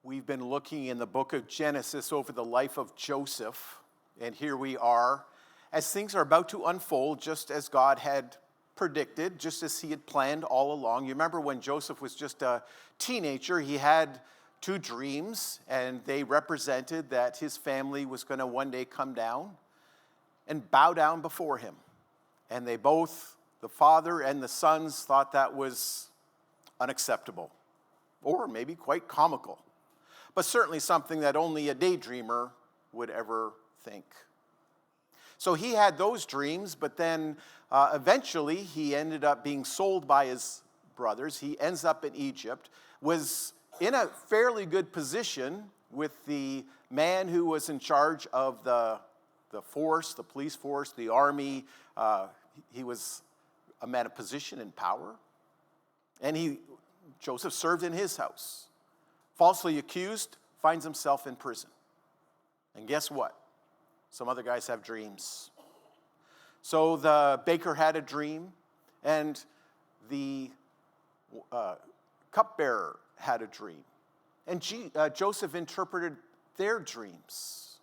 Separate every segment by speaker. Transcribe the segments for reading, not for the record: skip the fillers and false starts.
Speaker 1: We've been looking in the book of Genesis over the life of Joseph, and here we are as things are about to unfold just as God had predicted, just as he had planned all along. You remember when Joseph was just a teenager, he had two dreams, and they represented that his family was going to one day come down and bow down before him. And they both, the father and the sons, thought that was unacceptable, or maybe quite comical, but certainly something that only a daydreamer would ever think. So he had those dreams, but then eventually he ended up being sold by his brothers. He ends up in Egypt, was in a fairly good position with the man who was in charge of the force, the police force, the army. He was a man of position and power. And Joseph served in his house. Falsely accused, finds himself in prison. And guess what? Some other guys have dreams. So the baker had a dream, and the cupbearer had a dream. And Joseph interpreted their dreams.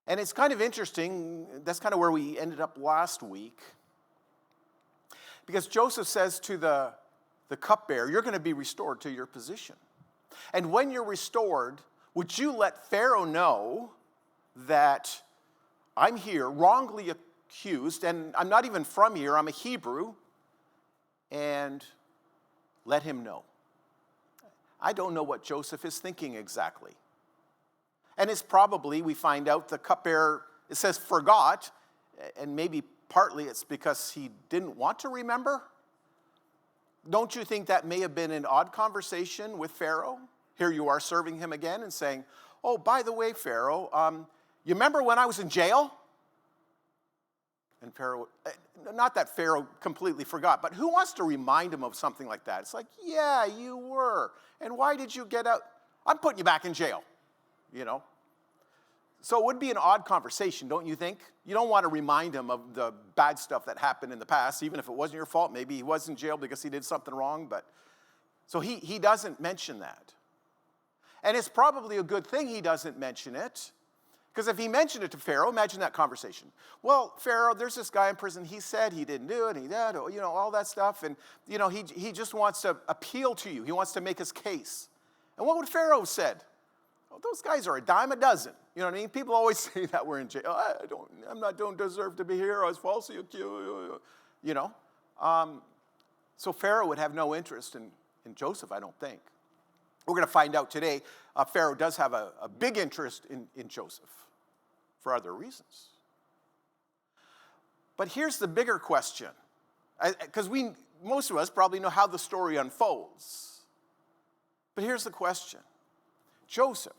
Speaker 1: And it's kind of interesting, that's kind of where we ended up last week, because Joseph says to the cupbearer, you're going to be restored to your position. And when you're restored, would you let Pharaoh know that I'm here, wrongly accused, and I'm not even from here, I'm a Hebrew, and let him know. I don't know what Joseph is thinking exactly. And it's probably, we find out, the cupbearer, it says forgot, and maybe partly it's because he didn't want to remember. Don't you think that may have been an odd conversation with Pharaoh? Here you are serving him again and saying, oh, by the way, Pharaoh, you remember when I was in jail? And Pharaoh, not that Pharaoh completely forgot, but who wants to remind him of something like that? It's like, yeah, you were. And why did you get out? I'm putting you back in jail, you know. So it would be an odd conversation, don't you think? You don't want to remind him of the bad stuff that happened in the past, even if it wasn't your fault. Maybe he was in jail because he did something wrong. But so he doesn't mention that. And it's probably a good thing he doesn't mention it, because if he mentioned it to Pharaoh, imagine that conversation. Well, Pharaoh, there's this guy in prison. He said he didn't do it. He did, you know, all that stuff. And, you know, he just wants to appeal to you. He wants to make his case. And what would Pharaoh have said? Oh, those guys are a dime a dozen. You know what I mean? People always say that we're in jail. I don't deserve to be here. I was falsely accused. You know? So Pharaoh would have no interest in Joseph, I don't think. We're going to find out today Pharaoh does have a big interest in Joseph for other reasons. But here's the bigger question, because most of us probably know how the story unfolds. But here's the question. Joseph,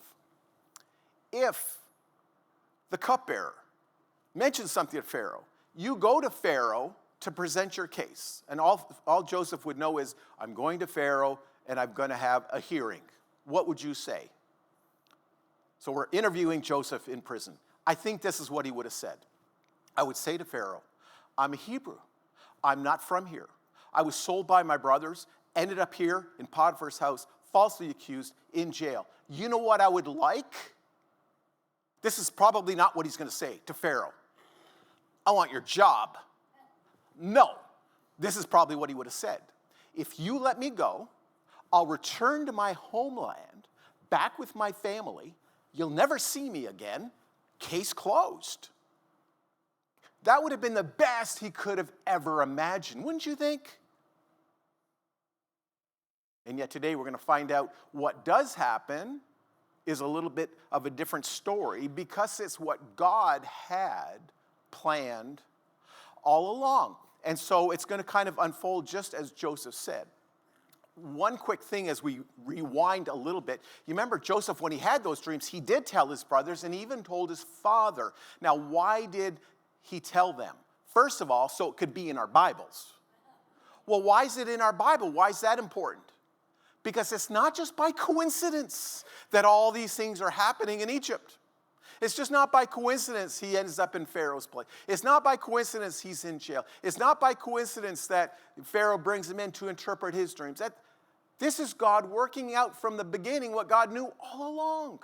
Speaker 1: if the cupbearer mentions something to Pharaoh, you go to Pharaoh to present your case. And all Joseph would know is, I'm going to Pharaoh and I'm going to have a hearing. What would you say? So we're interviewing Joseph in prison. I think this is what he would have said. I would say to Pharaoh, I'm a Hebrew. I'm not from here. I was sold by my brothers, ended up here in Potiphar's house, falsely accused, in jail. You know what I would like? This is probably not what he's going to say to Pharaoh. I want your job. No. This is probably what he would have said. If you let me go, I'll return to my homeland, back with my family. You'll never see me again. Case closed. That would have been the best he could have ever imagined, wouldn't you think? And yet today we're going to find out what does happen is a little bit of a different story, because it's what God had planned all along. And so it's going to kind of unfold just as Joseph said. One quick thing as we rewind a little bit. You remember Joseph, when he had those dreams, he did tell his brothers and even told his father. Now, why did he tell them? First of all, so it could be in our Bibles. Well, why is it in our Bible? Why is that important? Because it's not just by coincidence that all these things are happening in Egypt. It's just not by coincidence he ends up in Pharaoh's place. It's not by coincidence he's in jail. It's not by coincidence that Pharaoh brings him in to interpret his dreams. This is God working out from the beginning what God knew all along.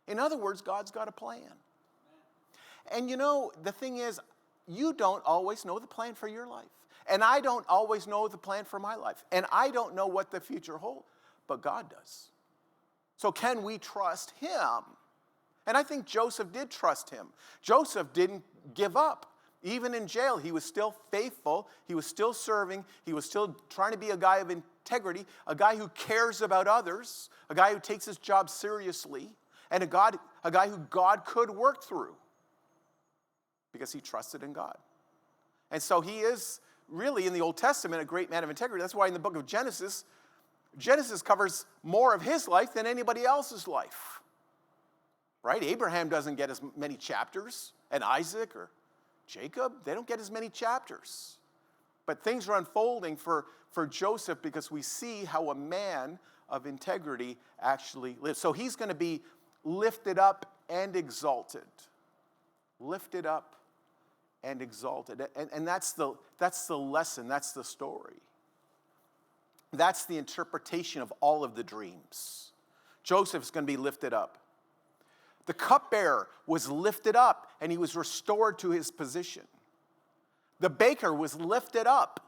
Speaker 1: In other words, God's got a plan. And you know, the thing is, you don't always know the plan for your life. And I don't always know the plan for my life. And I don't know what the future holds, but God does. So can we trust him? And I think Joseph did trust him. Joseph didn't give up. Even in jail, he was still faithful. He was still serving. He was still trying to be a guy of integrity, a guy who cares about others, a guy who takes his job seriously, and a guy who God could work through because he trusted in God. And so he is really, in the Old Testament, a great man of integrity. That's why in the book of Genesis covers more of his life than anybody else's life. Right? Abraham doesn't get as many chapters, and Isaac or Jacob, they don't get as many chapters. But things are unfolding for Joseph because we see how a man of integrity actually lives. So he's going to be lifted up and exalted. Lifted up and exalted. And that's the lesson, that's the story. That's the interpretation of all of the dreams. Joseph's going to be lifted up. The cupbearer was lifted up and he was restored to his position. The baker was lifted up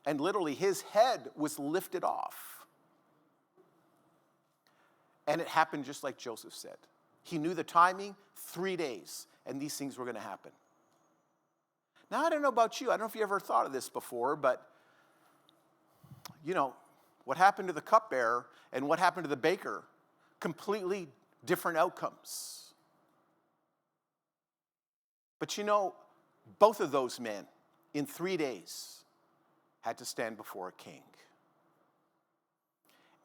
Speaker 1: and literally his head was lifted off. And it happened just like Joseph said. He knew the timing, 3 days, and these things were going to happen. Now, I don't know about you. I don't know if you ever thought of this before, but, you know, what happened to the cupbearer and what happened to the baker, completely different outcomes. But you know, both of those men, in 3 days, had to stand before a king.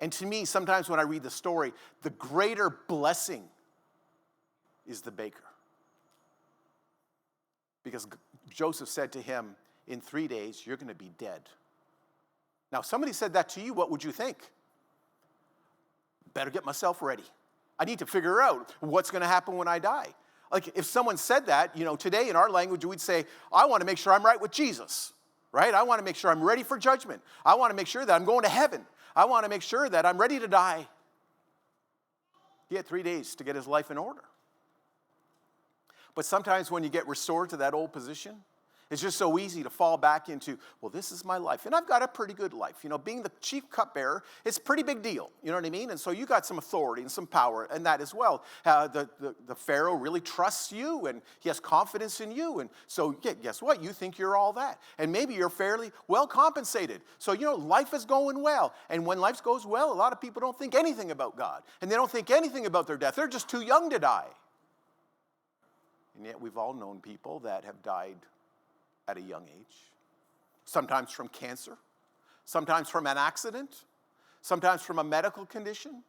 Speaker 1: And to me, sometimes when I read the story, the greater blessing is the baker. Because Joseph said to him, in 3 days, you're going to be dead. Now, if somebody said that to you, what would you think? Better get myself ready. I need to figure out what's going to happen when I die. Like if someone said that, you know, today in our language, we'd say, I want to make sure I'm right with Jesus, right? I want to make sure I'm ready for judgment. I want to make sure that I'm going to heaven. I want to make sure that I'm ready to die. He had 3 days to get his life in order. But sometimes when you get restored to that old position, it's just so easy to fall back into, well, this is my life. And I've got a pretty good life. You know, being the chief cupbearer, it's a pretty big deal. You know what I mean? And so you got some authority and some power and that as well. The Pharaoh really trusts you and he has confidence in you. And so guess what? You think you're all that. And maybe you're fairly well compensated. So, you know, life is going well. And when life goes well, a lot of people don't think anything about God. And they don't think anything about their death. They're just too young to die. And yet we've all known people that have died at a young age, sometimes from cancer, sometimes from an accident, sometimes from a medical condition,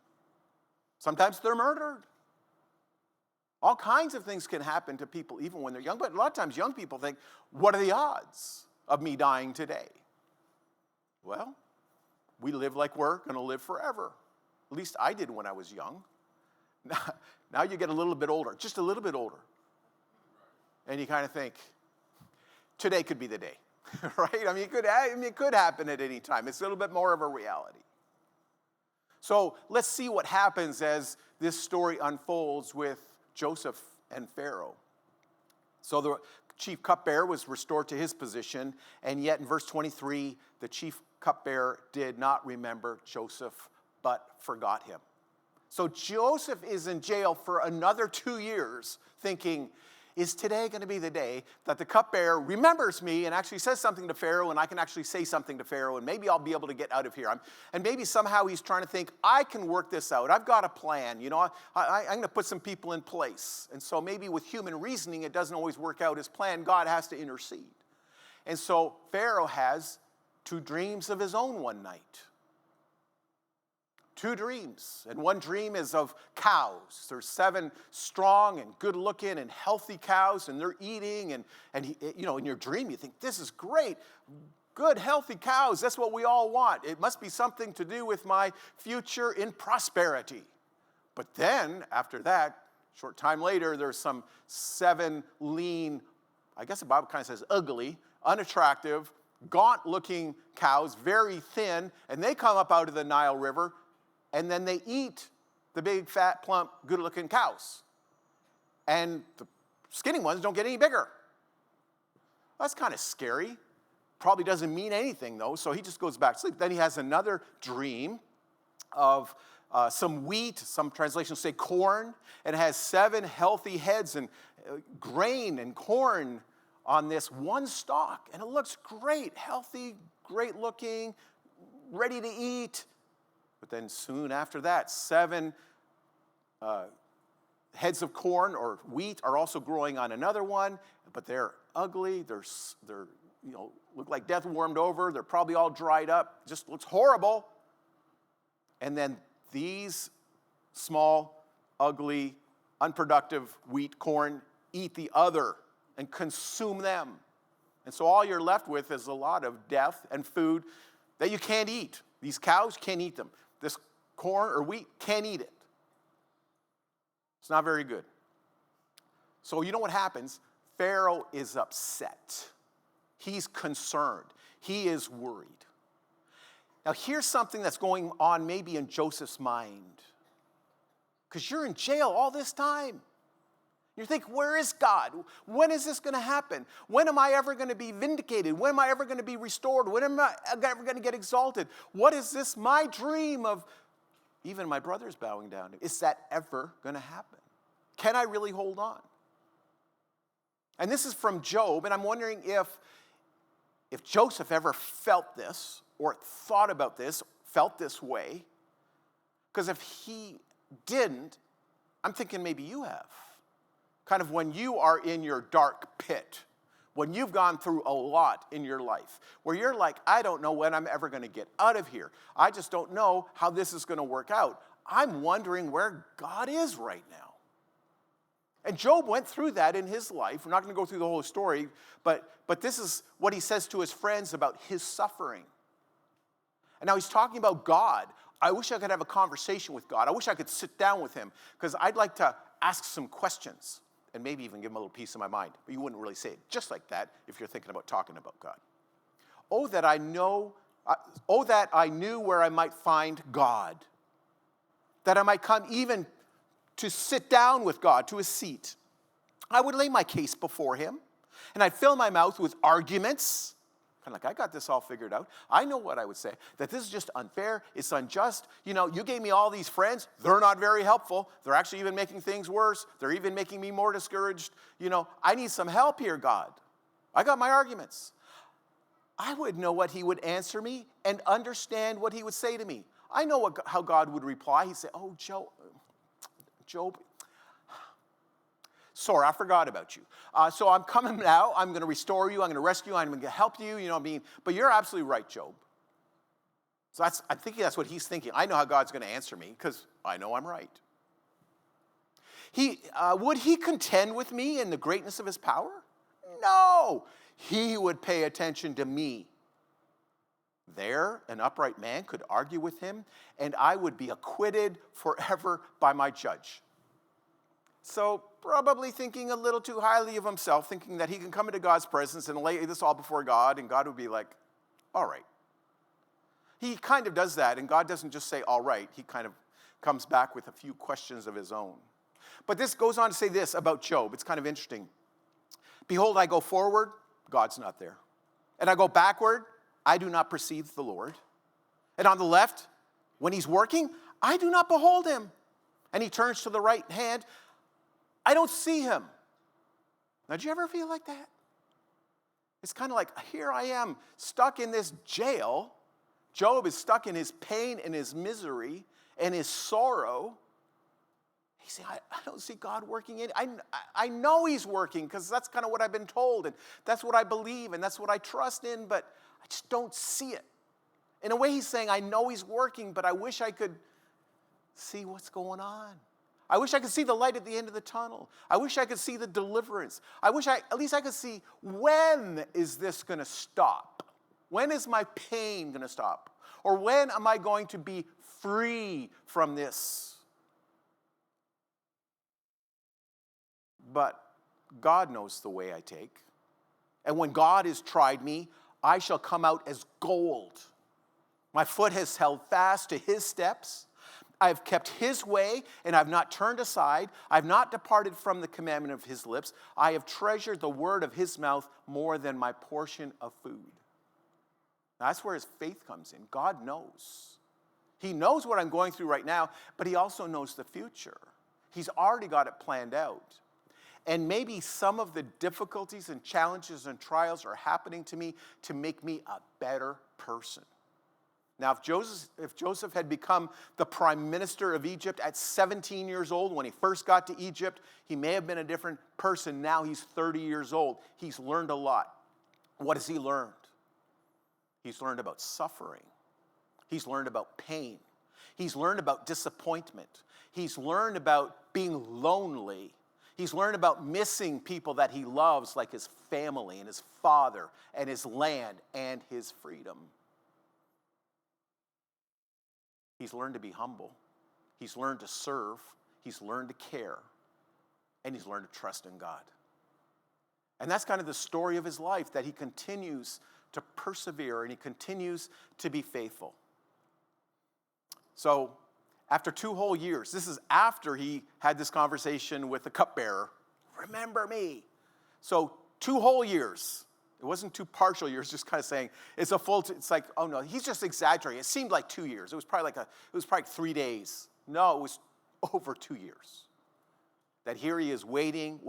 Speaker 1: sometimes they're murdered. All kinds of things can happen to people even when they're young, but a lot of times young people think, what are the odds of me dying today? Well, we live like we're going to live forever. At least I did when I was young. Now you get a little bit older, just a little bit older, and you kind of think, today could be the day, right? I mean, it could happen at any time. It's a little bit more of a reality. So let's see what happens as this story unfolds with Joseph and Pharaoh. So the chief cupbearer was restored to his position, and yet in verse 23, the chief cupbearer did not remember Joseph, but forgot him. So Joseph is in jail for another 2 years thinking, is today going to be the day that the cupbearer remembers me and actually says something to Pharaoh and I can actually say something to Pharaoh and maybe I'll be able to get out of here. And maybe somehow he's trying to think, I can work this out. I've got a plan. You know, I'm going to put some people in place. And so maybe with human reasoning, it doesn't always work out as planned. God has to intercede. And so Pharaoh has 2 dreams of his own one night. 2 dreams, and one dream is of cows. There's 7 strong and good-looking and healthy cows, and they're eating, and you know, in your dream you think, this is great, good, healthy cows, that's what we all want. It must be something to do with my future in prosperity. But then, after that, short time later, there's some 7 lean, I guess the Bible kind of says ugly, unattractive gaunt-looking cows, very thin, and they come up out of the Nile River, and then they eat the big, fat, plump, good-looking cows. And the skinny ones don't get any bigger. That's kind of scary. Probably doesn't mean anything, though, so he just goes back to sleep. Then he has another dream of some wheat, some translations say corn, and it has 7 healthy heads and grain and corn on this one stalk. And it looks great, healthy, great looking, ready to eat. But then soon after that, 7 heads of corn or wheat are also growing on another one, but they're ugly, they're look like death warmed over, they're probably all dried up, just looks horrible. And then these small, ugly, unproductive wheat, corn, eat the other and consume them. And so all you're left with is a lot of death and food that you can't eat. These cows can't eat them. This corn or wheat can't eat it. It's not very good. So you know what happens? Pharaoh is upset. He's concerned. He is worried. Now here's something that's going on maybe in Joseph's mind. Because you're in jail all this time. You think, where is God? When is this going to happen? When am I ever going to be vindicated? When am I ever going to be restored? When am I ever going to get exalted? What is this, my dream of even my brothers bowing down? Is that ever going to happen? Can I really hold on? And this is from Job, and I'm wondering if Joseph ever felt this, or thought about this, felt this way. Because if he didn't, I'm thinking maybe you have. Kind of when you are in your dark pit, when you've gone through a lot in your life, where you're like, I don't know when I'm ever going to get out of here. I just don't know how this is going to work out. I'm wondering where God is right now. And Job went through that in his life. We're not going to go through the whole story, but this is what he says to his friends about his suffering. And now he's talking about God. I wish I could have a conversation with God. I wish I could sit down with him, because I'd like to ask some questions and maybe even give him a little piece of my mind. But you wouldn't really say it just like that if you're thinking about talking about God. Oh, that I knew where I might find God, that I might come even to sit down with God, to a seat. I would lay my case before him, and I'd fill my mouth with arguments. Kind of like, I got this all figured out. I know what I would say, that this is just unfair, it's unjust. You know, you gave me all these friends. They're not very helpful. They're actually even making things worse. They're even making me more discouraged. You know, I need some help here, God. I got my arguments. I would know what he would answer me and understand what he would say to me. I know how God would reply. He'd say, oh, Job, sorry, I forgot about you. So I'm coming now. I'm going to restore you. I'm going to rescue you. I'm going to help you. You know what I mean? But you're absolutely right, Job. So I'm thinking that's what he's thinking. I know how God's going to answer me because I know I'm right. Would he contend with me in the greatness of his power? No. He would pay attention to me. There, an upright man could argue with him, and I would be acquitted forever by my judge. So probably thinking a little too highly of himself, thinking that he can come into God's presence and lay this all before God, and God would be like, all right. He kind of does that, and God doesn't just say, all right. He kind of comes back with a few questions of his own. But this goes on to say this about Job. It's kind of interesting. Behold, I go forward, God's not there. And I go backward, I do not perceive the Lord. And on the left, when he's working, I do not behold him. And he turns to the right hand, I don't see him. Now, do you ever feel like that? It's kind of like, here I am, stuck in this jail. Job is stuck in his pain and his misery and his sorrow. He's saying, I don't see God working in. I know he's working because that's kind of what I've been told, and that's what I believe, and that's what I trust in, but I just don't see it. In a way, he's saying, I know he's working, but I wish I could see what's going on. I wish I could see the light at the end of the tunnel. I wish I could see the deliverance. I wish at least I could see, when is this going to stop? When is my pain going to stop? Or when am I going to be free from this? But God knows the way I take. And when God has tried me, I shall come out as gold. My foot has held fast to his steps. I have kept his way, and I have not turned aside. I have not departed from the commandment of his lips. I have treasured the word of his mouth more than my portion of food. Now, that's where his faith comes in. God knows. He knows what I'm going through right now, but he also knows the future. He's already got it planned out. And maybe some of the difficulties and challenges and trials are happening to me to make me a better person. Now, if Joseph had become the prime minister of Egypt at 17 years old when he first got to Egypt, he may have been a different person. Now he's 30 years old. He's learned a lot. What has he learned? He's learned about suffering. He's learned about pain. He's learned about disappointment. He's learned about being lonely. He's learned about missing people that he loves, like his family and his father and his land and his freedom. He's learned to be humble. He's learned to serve. He's learned to care. And he's learned to trust in God. And that's kind of the story of his life, that he continues to persevere and he continues to be faithful. So, after 2 whole years, this is after he had this conversation with the cupbearer, remember me. So 2 whole years. It wasn't 2 partial years, just kind of saying, it's like, oh no, he's just exaggerating. It seemed like 2 years. It was probably like 3 days. No, it was over 2 years. That here he is waiting,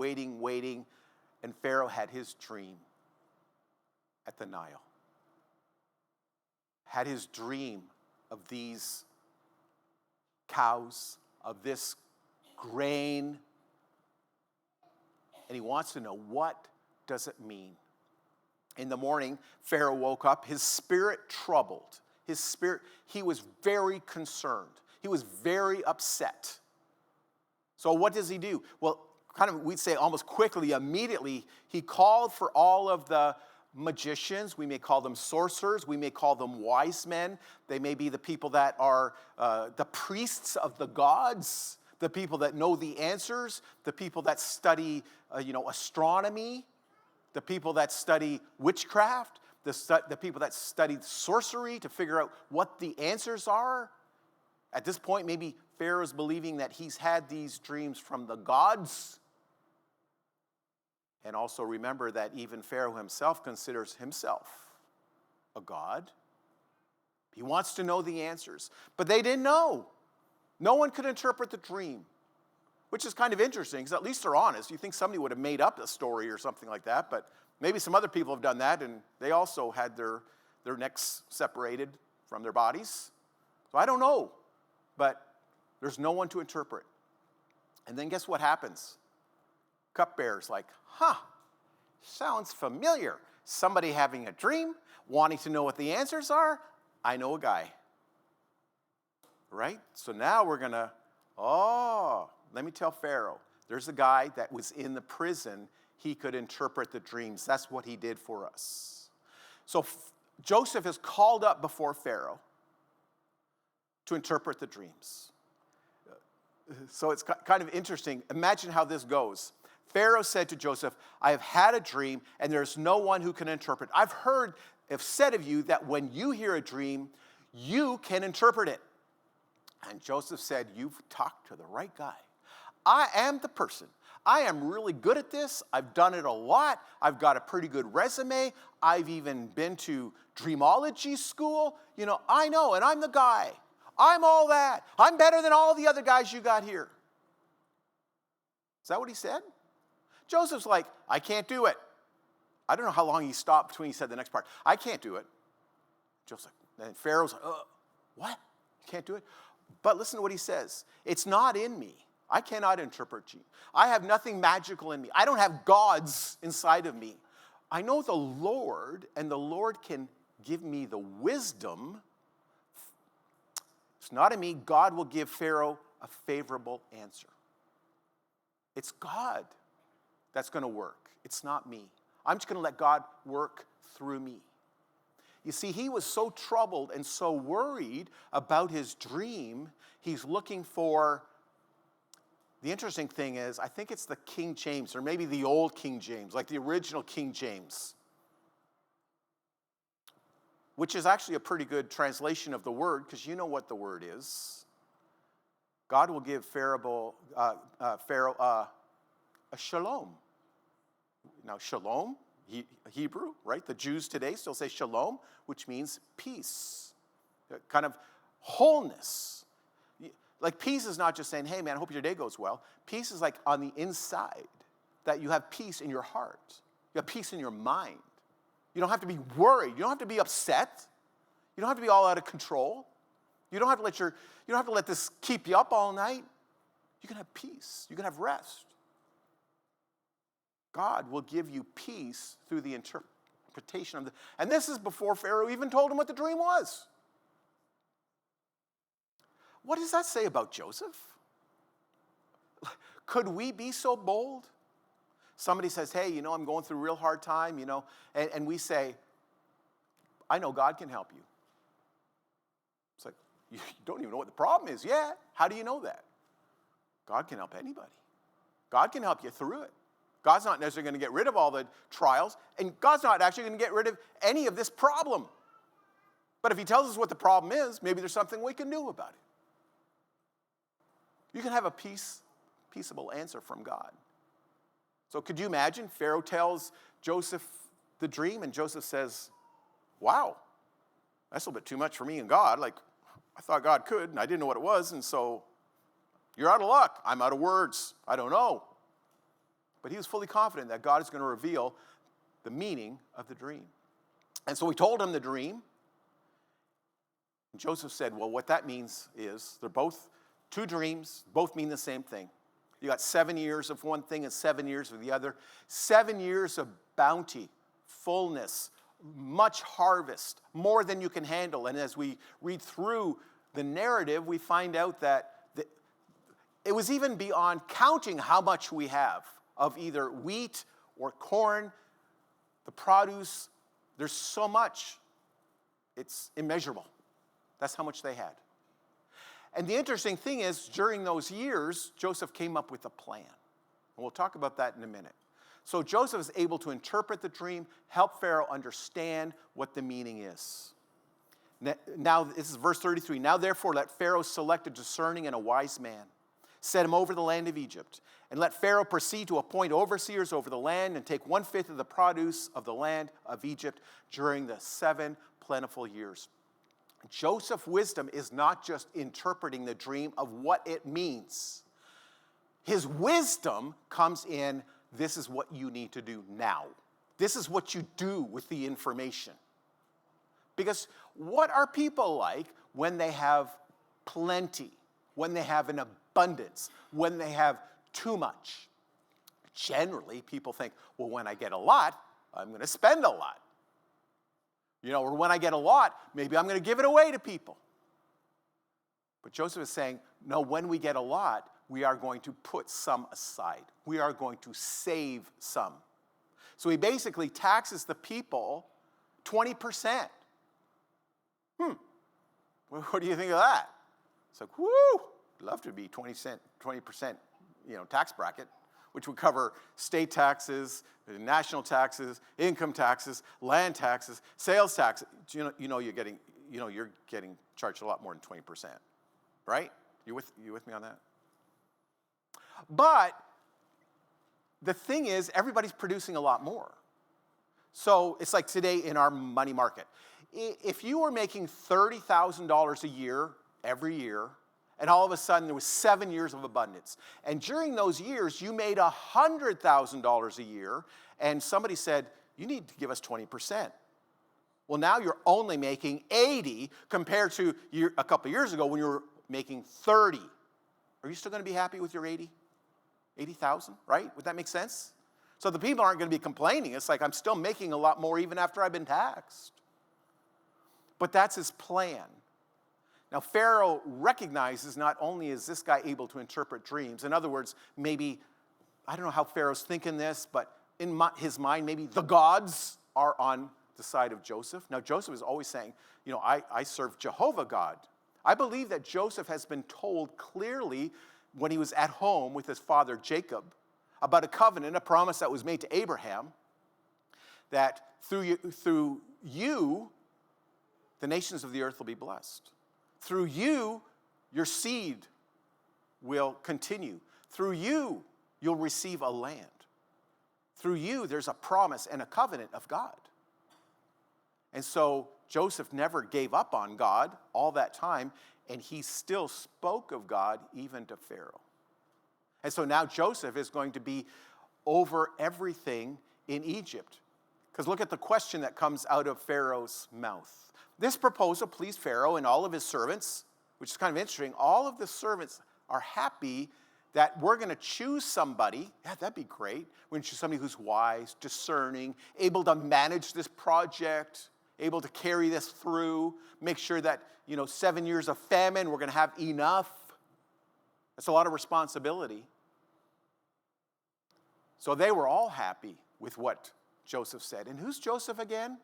Speaker 1: and Pharaoh had his dream at the Nile. Had his dream of these cows, of this grain, and he wants to know, what does it mean? In the morning, Pharaoh woke up, his spirit troubled. He was very concerned. He was very upset. So what does he do? Well, we'd say almost quickly, immediately, he called for all of the magicians. We may call them sorcerers. We may call them wise men. They may be the people that are the priests of the gods, the people that know the answers, the people that study astronomy, the people that study witchcraft, the people that study sorcery to figure out what the answers are. At this point, maybe Pharaoh's believing that he's had these dreams from the gods. And also remember that even Pharaoh himself considers himself a god. He wants to know the answers. But they didn't know. No one could interpret the dream, which is kind of interesting because at least they're honest. You think somebody would have made up a story or something like that, but maybe some other people have done that and they also had their necks separated from their bodies. So I don't know, but there's no one to interpret. And then guess what happens? Cupbearer's like, sounds familiar. Somebody having a dream, wanting to know what the answers are. I know a guy. Right? So now we're going to, let me tell Pharaoh. There's a guy that was in the prison. He could interpret the dreams. That's what he did for us. So Joseph is called up before Pharaoh to interpret the dreams. So it's kind of interesting. Imagine how this goes. Pharaoh said to Joseph, I have had a dream, and there's no one who can interpret. I've said of you that when you hear a dream, you can interpret it. And Joseph said, you've talked to the right guy. I am the person. I am really good at this. I've done it a lot. I've got a pretty good resume. I've even been to dreamology school. I know, and I'm the guy. I'm all that. I'm better than all the other guys you got here. Is that what he said? Joseph's like, I can't do it. I don't know how long he stopped between he said the next part. I can't do it. Joseph's like, and Pharaoh's like, what? You can't do it? But listen to what he says. It's not in me. I cannot interpret you. I have nothing magical in me. I don't have gods inside of me. I know the Lord, and the Lord can give me the wisdom. It's not in me. God will give Pharaoh a favorable answer. It's God that's going to work. It's not me. I'm just going to let God work through me. You see, he was so troubled and so worried about his dream, he's looking for, the interesting thing is, I think it's the King James, or maybe the old King James, like the original King James. which is actually a pretty good translation of the word, because you know what the word is. God will give Pharaoh a shalom. Now, shalom, Hebrew, right? The Jews today still say shalom, which means peace, kind of wholeness. Like, peace is not just saying, hey, man, I hope your day goes well. Peace is like on the inside, that you have peace in your heart. You have peace in your mind. You don't have to be worried. You don't have to be upset. You don't have to be all out of control. You don't have to let this keep you up all night. You can have peace. You can have rest. God will give you peace through the interpretation of and this is before Pharaoh even told him what the dream was. What does that say about Joseph? Could we be so bold? Somebody says, hey, I'm going through a real hard time, and we say, I know God can help you. It's like, you don't even know what the problem is yet. How do you know that? God can help anybody. God can help you through it. God's not necessarily going to get rid of all the trials, and God's not actually going to get rid of any of this problem. But if he tells us what the problem is, maybe there's something we can do about it. You can have a peaceable answer from God. So could you imagine Pharaoh tells Joseph the dream, and Joseph says, wow, that's a little bit too much for me and God. Like, I thought God could, and I didn't know what it was, and so you're out of luck. I'm out of words. I don't know. But he was fully confident that God is going to reveal the meaning of the dream. And so he told him the dream. And Joseph said, well, what that means is they're both two dreams, both mean the same thing. You got 7 years of one thing and 7 years of the other. 7 years of bounty, fullness, much harvest, more than you can handle. And as we read through the narrative, we find out that it was even beyond counting how much we have of either wheat or corn, the produce. There's so much, it's immeasurable. That's how much they had. And the interesting thing is, during those years, Joseph came up with a plan. And we'll talk about that in a minute. So Joseph is able to interpret the dream, help Pharaoh understand what the meaning is. Now, this is verse 33. Now, therefore, let Pharaoh select a discerning and a wise man. Set him over the land of Egypt. And let Pharaoh proceed to appoint overseers over the land and take 1/5 of the produce of the land of Egypt during the 7 plentiful years. Joseph's wisdom is not just interpreting the dream of what it means. His wisdom comes in, this is what you need to do now. This is what you do with the information. Because what are people like when they have plenty, when they have an abundance, when they have too much? Generally, people think, well, when I get a lot, I'm going to spend a lot. Or when I get a lot, maybe I'm going to give it away to people. But Joseph is saying, no, when we get a lot, we are going to put some aside. We are going to save some. So he basically taxes the people 20%. What do you think of that? It's like, whoo, I'd love to be 20% tax bracket, which would cover state taxes, national taxes, income taxes, land taxes, sales taxes. You're getting charged a lot more than 20%, right? You with me on that? But the thing is, everybody's producing a lot more. So it's like today in our money market. If you were making $30,000 a year, every year, and all of a sudden there was 7 years of abundance, and during those years you made $100,000 a year, and somebody said, you need to give us 20%. Well, now you're only making 80 compared to a couple of years ago when you were making 30. Are you still going to be happy with your 80,000, right? Would that make sense? So the people aren't going to be complaining. It's like, I'm still making a lot more even after I've been taxed. But that's his plan. Now, Pharaoh recognizes not only is this guy able to interpret dreams, in other words, maybe, I don't know how Pharaoh's thinking this, but in his mind, maybe the gods are on the side of Joseph. Now, Joseph is always saying, I serve Jehovah God. I believe that Joseph has been told clearly when he was at home with his father Jacob about a covenant, a promise that was made to Abraham, that through you, the nations of the earth will be blessed. Through you, your seed will continue. Through you, you'll receive a land. Through you, there's a promise and a covenant of God. And so Joseph never gave up on God all that time, and he still spoke of God even to Pharaoh. And so now Joseph is going to be over everything in Egypt. Because look at the question that comes out of Pharaoh's mouth. This proposal pleased Pharaoh and all of his servants, which is kind of interesting. All of the servants are happy that we're going to choose somebody. Yeah, that'd be great. We're going to choose somebody who's wise, discerning, able to manage this project, able to carry this through, make sure that, 7 years of famine, we're going to have enough. That's a lot of responsibility. So they were all happy with what Joseph said. And who's Joseph again?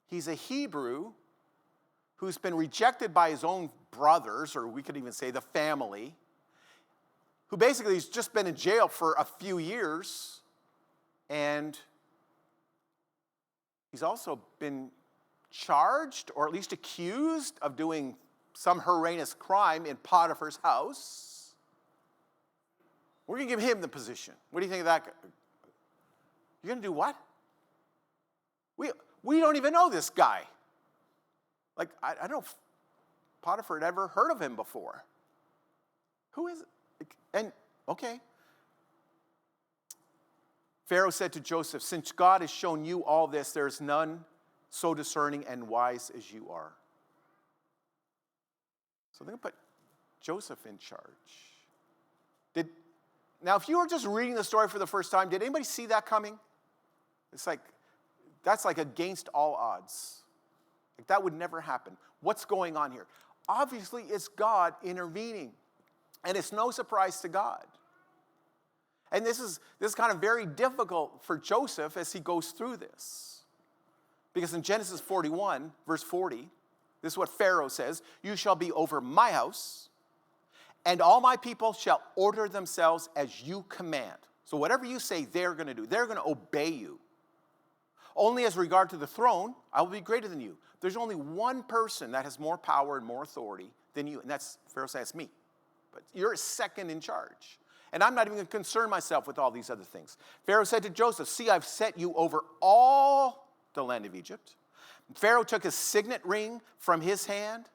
Speaker 1: He's a Hebrew who's been rejected by his own brothers, or we could even say the family, who basically has just been in jail for a few years, and he's also been charged, or at least accused, of doing some horrendous crime in Potiphar's house. We're going to give him the position. What do you think of that? You're going to do what? We don't even know this guy. Like, I don't know if Potiphar had ever heard of him before. Who is it? And, okay. Pharaoh said to Joseph, since God has shown you all this, there is none so discerning and wise as you are. So they're going to put Joseph in charge. Now, if you were just reading the story for the first time, did anybody see that coming? That's like against all odds. Like that would never happen. What's going on here? Obviously, it's God intervening. And it's no surprise to God. And this is kind of very difficult for Joseph as he goes through this. Because in Genesis 41, verse 40, this is what Pharaoh says, you shall be over my house, and all my people shall order themselves as you command. So whatever you say, they're going to do. They're going to obey you. Only as regard to the throne, I will be greater than you. There's only one person that has more power and more authority than you, and that's, Pharaoh says, me. But you're second in charge. And I'm not even going to concern myself with all these other things. Pharaoh said to Joseph, see, I've set you over all the land of Egypt. Pharaoh took his signet ring from his hand.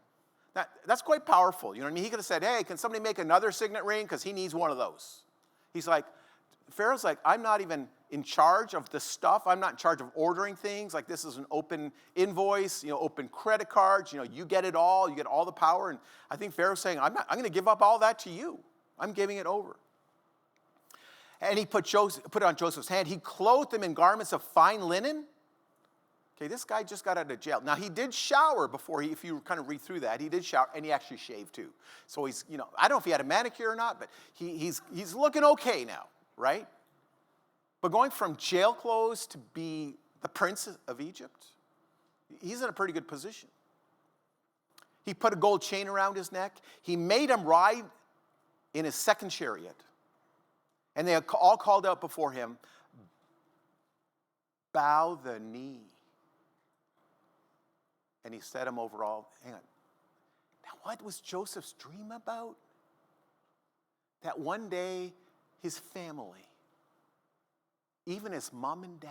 Speaker 1: Now, that's quite powerful. You know what I mean? He could have said, hey, can somebody make another signet ring? Because he needs one of those. Pharaoh's like, I'm not even in charge of the stuff. I'm not in charge of ordering things. Like this is an open invoice, open credit cards. You get it all. You get all the power. And I think Pharaoh's saying, I'm going to give up all that to you. I'm giving it over. And he put it on Joseph's hand. He clothed him in garments of fine linen. Okay, this guy just got out of jail. Now, he did shower before if you kind of read through that, he did shower, and he actually shaved too. So he's, I don't know if he had a manicure or not, but he's looking okay now, right? But going from jail clothes to be the prince of Egypt, he's in a pretty good position. He put a gold chain around his neck. He made him ride in his second chariot. And they all called out before him, bow the knee. And he set him over all. Hang on. Now, what was Joseph's dream about? That one day his family, even his mom and dad,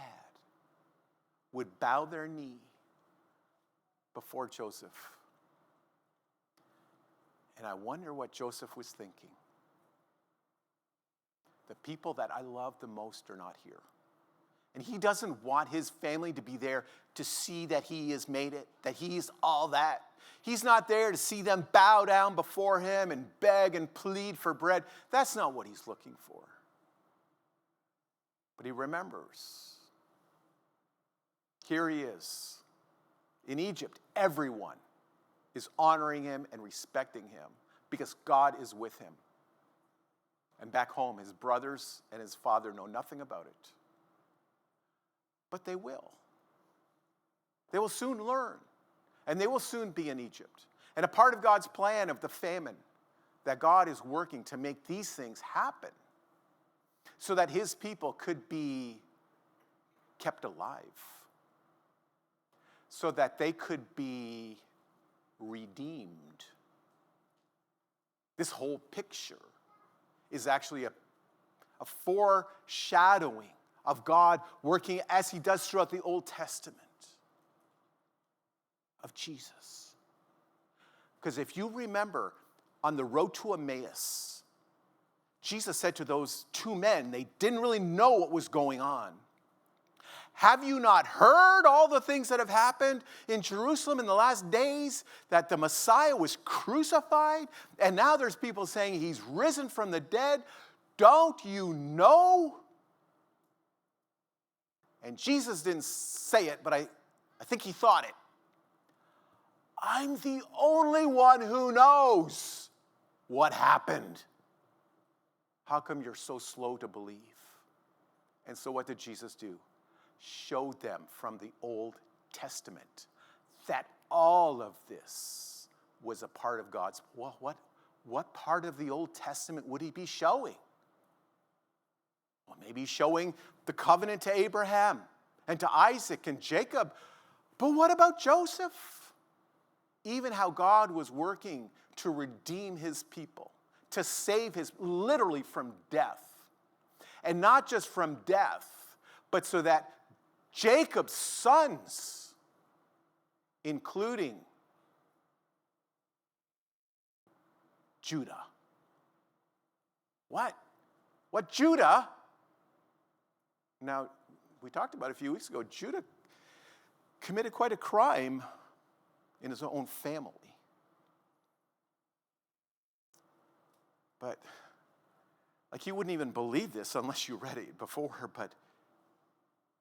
Speaker 1: would bow their knee before Joseph. And I wonder what Joseph was thinking. The people that I love the most are not here. And he doesn't want his family to be there to see that he has made it, that he's all that. He's not there to see them bow down before him and beg and plead for bread. That's not what he's looking for. But he remembers. Here he is. In Egypt, everyone is honoring him and respecting him because God is with him. And back home, his brothers and his father know nothing about it. But they will. They will soon learn. And they will soon be in Egypt. And a part of God's plan of the famine, that God is working to make these things happen so that his people could be kept alive. so that they could be redeemed. This whole picture is actually a foreshadowing of God working as he does throughout the Old Testament of Jesus. Because if you remember, on the road to Emmaus, Jesus said to those two men, they didn't really know what was going on, have you not heard all the things that have happened in Jerusalem in the last days, that the Messiah was crucified, and now there's people saying he's risen from the dead? Don't you know? And Jesus didn't say it, but I think he thought it. I'm the only one who knows what happened. How come you're so slow to believe? And so what did Jesus do? Showed them from the Old Testament that all of this was a part of God's. Well, what part of the Old Testament would he be showing? Well, maybe showing the covenant to Abraham and to Isaac and Jacob. But what about Joseph? Even how God was working to redeem his people, to save his, literally from death. And not just from death, but so that Jacob's sons, including Judah. What? What Judah? Now, we talked about it a few weeks ago. Judah committed quite a crime in his own family. But, like, you wouldn't even believe this unless you read it before, but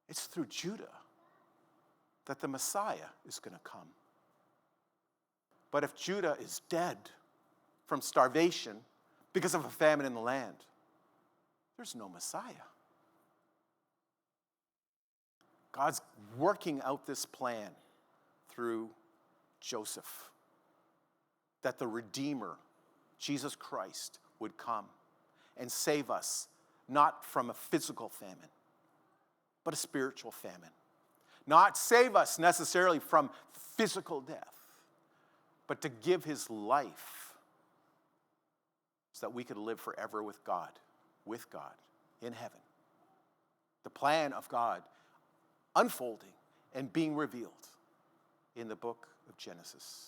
Speaker 1: it's through Judah that the Messiah is going to come. But if Judah is dead from starvation because of a famine in the land, there's no Messiah. God's working out this plan through Joseph, that the Redeemer, Jesus Christ, would come and save us, not from a physical famine, but a spiritual famine. Not save us necessarily from physical death, but to give his life so that we could live forever with God in heaven. The plan of God unfolding and being revealed in the book of Genesis.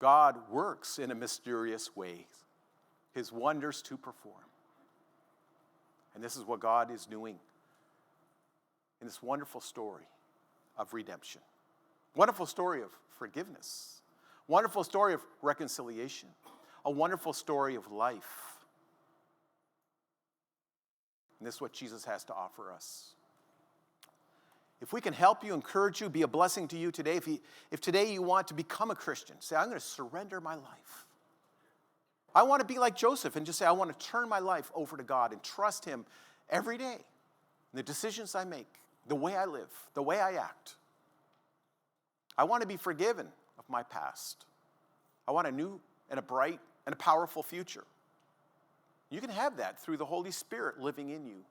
Speaker 1: God works in a mysterious way, his wonders to perform. And this is what God is doing in this wonderful story of redemption. Wonderful story of forgiveness. Wonderful story of reconciliation. A wonderful story of life. And this is what Jesus has to offer us. If we can help you, encourage you, be a blessing to you today, if today you want to become a Christian, say, I'm going to surrender my life. I want to be like Joseph and just say, I want to turn my life over to God and trust him every day. The decisions I make, the way I live, the way I act. I want to be forgiven of my past. I want a new and a bright and a powerful future. You can have that through the Holy Spirit living in you.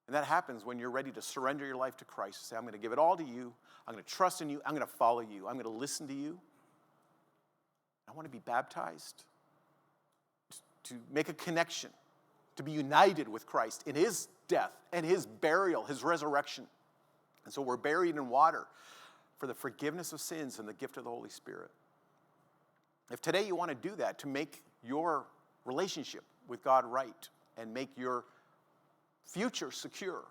Speaker 1: And that happens when you're ready to surrender your life to Christ. Say, I'm going to give it all to you. I'm going to trust in you. I'm going to follow you. I'm going to listen to you. I want to be baptized, to make a connection, to be united with Christ in his death and his burial, his resurrection. And so we're buried in water for the forgiveness of sins and the gift of the Holy Spirit. If today you want to do that, to make your relationship with God right and make your future secure,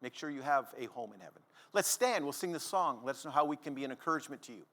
Speaker 1: make sure you have a home in heaven. Let's stand. We'll sing this song. Let us know how we can be an encouragement to you.